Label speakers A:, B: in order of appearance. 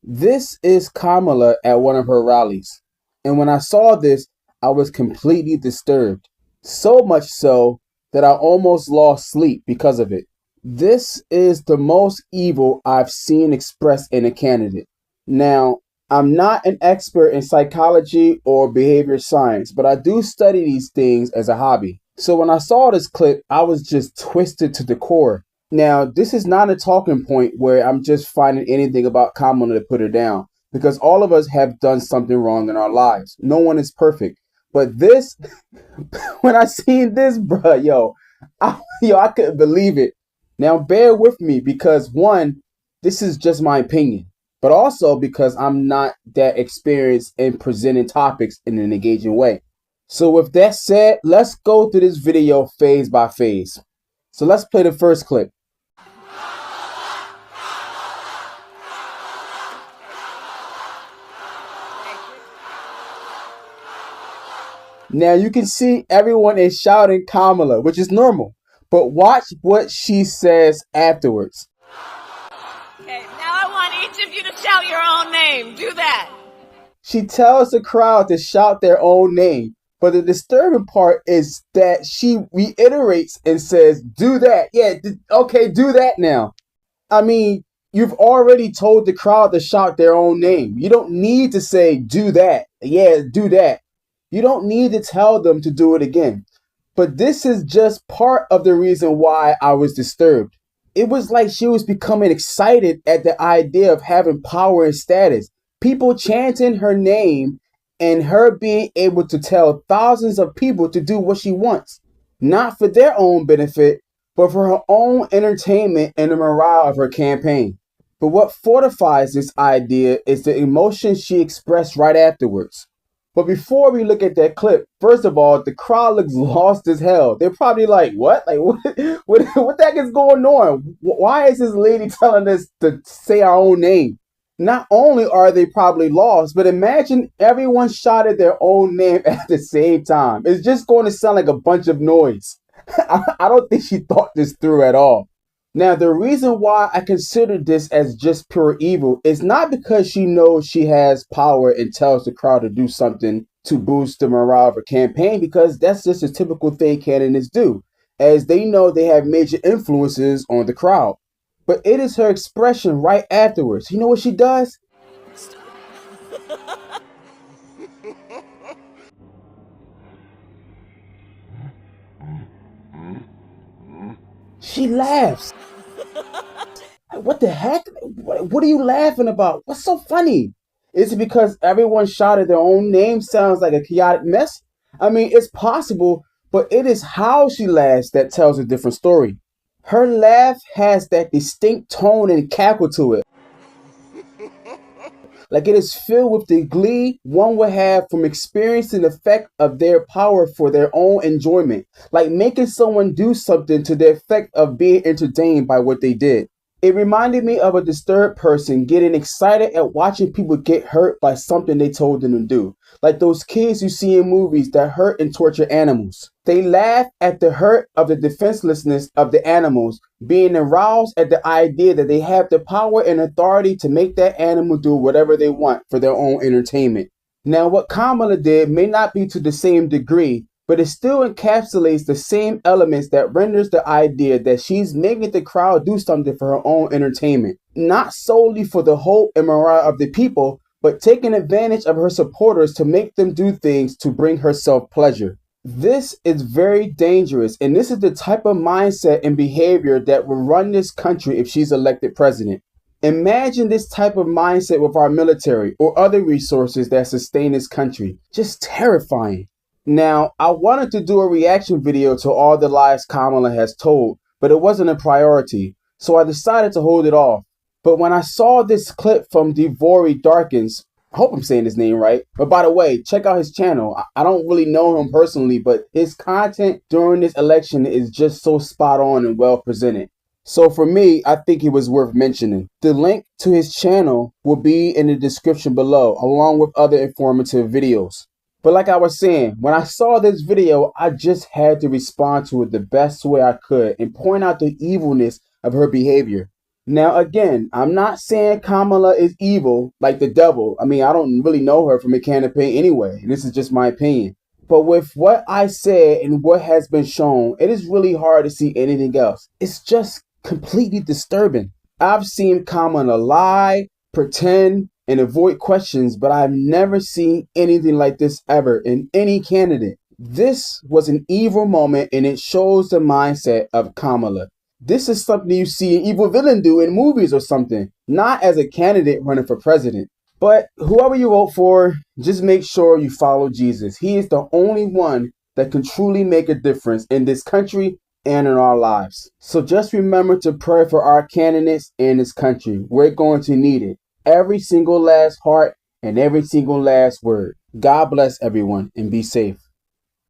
A: This is Kamala at one of her rallies. And when I saw this, I was completely disturbed. So much so that I almost lost sleep because of it. This is the most evil I've seen expressed in a candidate. Now, I'm not an expert in psychology or behavior science, but I do study these things as a hobby. So when I saw this clip, I was just twisted to the core. Now, this is not a talking point where I'm just finding anything about Kamala to put her down, because all of us have done something wrong in our lives. No one is perfect. But this, when I seen this, bruh, I couldn't believe it. Now, bear with me because one, this is just my opinion, but also because I'm not that experienced in presenting topics in an engaging way. So with that said, let's go through this video phase by phase. So let's play the first clip. Now you can see everyone is shouting Kamala, which is normal. But watch what she says afterwards.
B: Okay, now I want each of you to shout your own name. Do that.
A: She tells the crowd to shout their own name. But the disturbing part is that she reiterates and says, do that. Yeah, okay, do that now. I mean, you've already told the crowd to shout their own name. You don't need to say, do that. Yeah, do that. You don't need to tell them to do it again. But this is just part of the reason why I was disturbed. It was like she was becoming excited at the idea of having power and status. People chanting her name and her being able to tell thousands of people to do what she wants. Not for their own benefit, but for her own entertainment and the morale of her campaign. But what fortifies this idea is the emotion she expressed right afterwards. But before we look at that clip, first of all, the crowd looks lost as hell. They're probably like, what? Like, what the heck is going on? Why is this lady telling us to say our own name? Not only are they probably lost, but imagine everyone shouted their own name at the same time. It's just going to sound like a bunch of noise. I don't think she thought this through at all. Now, the reason why I consider this as just pure evil is not because she knows she has power and tells the crowd to do something to boost the morale of her campaign, because that's just a typical thing candidates do, as they know they have major influences on the crowd. But it is her expression right afterwards. You know what she does? She laughs. What the heck? What are you laughing about? What's so funny? Is it because everyone shouted their own name sounds like a chaotic mess? I mean, it's possible, but it is how she laughs that tells a different story. Her laugh has that distinct tone and cackle to it. Like it is filled with the glee one would have from experiencing the effect of their power for their own enjoyment. Like making someone do something to the effect of being entertained by what they did. It reminded me of a disturbed person getting excited at watching people get hurt by something they told them to do. Like those kids you see in movies that hurt and torture animals. They laugh at the hurt of the defenselessness of the animals, being aroused at the idea that they have the power and authority to make that animal do whatever they want for their own entertainment. Now, what Kamala did may not be to the same degree, but it still encapsulates the same elements that renders the idea that she's making the crowd do something for her own entertainment, not solely for the hope and morale of the people, but taking advantage of her supporters to make them do things to bring herself pleasure. This is very dangerous, and this is the type of mindset and behavior that will run this country if she's elected president. Imagine this type of mindset with our military or other resources that sustain this country. Just terrifying. Now, I wanted to do a reaction video to all the lies Kamala has told, but it wasn't a priority, so I decided to hold it off. But when I saw this clip from DeVory Darkins, I hope I'm saying his name right, but by the way, check out his channel. I don't really know him personally, but his content during this election is just so spot on and well presented. So for me, I think it was worth mentioning. The link to his channel will be in the description below, along with other informative videos. But like I was saying, when I saw this video, I just had to respond to it the best way I could and point out the evilness of her behavior. Now, again, I'm not saying Kamala is evil like the devil. I mean, I don't really know her from a can of paint anyway. This is just my opinion. But with what I said and what has been shown, it is really hard to see anything else. It's just completely disturbing. I've seen Kamala lie, pretend, and avoid questions, but I've never seen anything like this ever in any candidate. This was an evil moment, and it shows the mindset of Kamala. This is something you see an evil villain do in movies or something, not as a candidate running for president. But whoever you vote for, just make sure you follow Jesus. He is the only one that can truly make a difference in this country and in our lives. So just remember to pray for our candidates and this country. We're going to need it. Every single last heart and every single last word. God bless everyone and be safe.